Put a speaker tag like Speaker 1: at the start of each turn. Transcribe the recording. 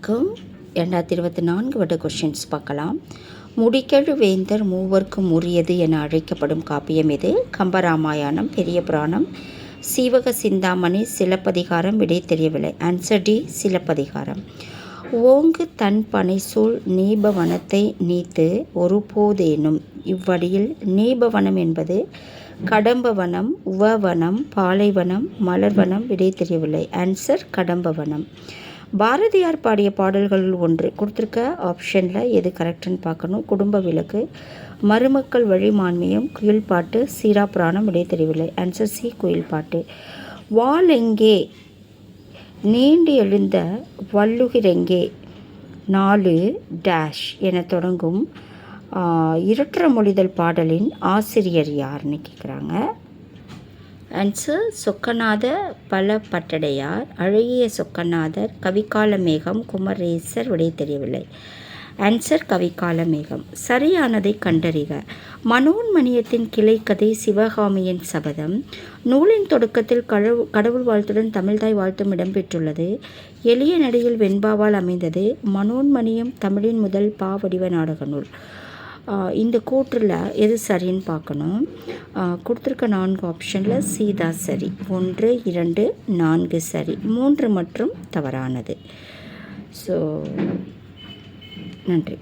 Speaker 1: அனைவருக்கும் 2024 வருட கொஷின்ஸ் பார்க்கலாம். முடிக்கெழு வேந்தர் மூவர்க்கும் உரியது என அழைக்கப்படும் காப்பியம் எது? கம்பராமாயணம், பெரிய புராணம், சீவக சிந்தாமணி, சிலப்பதிகாரம். விடை தெரியவில்லை. Answer D, Silappathikaram. ஓங்கு தன் பனைசூழ் நீபவனத்தை நீத்து ஒருபோதேனும். இவ்வடியில் நீபவனம் என்பது கடம்பவனம், உவவனம், பாலைவனம், மலர்வனம். விடை தெரியவில்லை. ஆன்சர் கடம்பவனம். பாரதியார் பாடிய பாடல்களில் ஒன்று கொடுத்துருக்க ஆப்ஷனில் எது கரெக்டுன்னு பார்க்கணும். குடும்ப விளக்கு, மருமக்கள் வழி மான்மியம், குயில் பாட்டு, சீரா புராணம். விடை தெரியவில்லை. ஆன்சர் சி, குயில் பாட்டு. வாளெங்கே நீண்டு எழுந்த வள்ளுகிரெங்கே 4 டேஷ் என தொடங்கும் இரட்டர மொழிதல் பாடலின் ஆசிரியர் யாருன்னு கேட்குறாங்க. ஆன்சர் சொக்கநாத பலபட்டடையார், அழகிய சொக்கநாதர், கவிகால மேகம், குமரேசர். விடை தெரியவில்லை. ஆன்சர் கவிகால மேகம். சரியானதை கண்டறிக. மனோன்மணியத்தின் கிளைக்கதை சிவகாமியின் சபதம். நூலின் தொடக்கத்தில் கடவுள் வாழ்த்துடன் தமிழ்தாய் வாழ்த்தும் இடம்பெற்றுள்ளது. எளிய நடையில் வெண்பாவால் அமைந்தது. மனோன்மணியம் தமிழின் முதல் பாவடிவ நாடக நூல். இந்த கூற்றில் எது சரின்னு பார்க்கணும். கொடுத்துருக்க 4 ஆப்ஷனில் சீதா சரி. 1, 2, 4 சரி. 3 மற்றும் தவறானது. ஸோ நன்றி.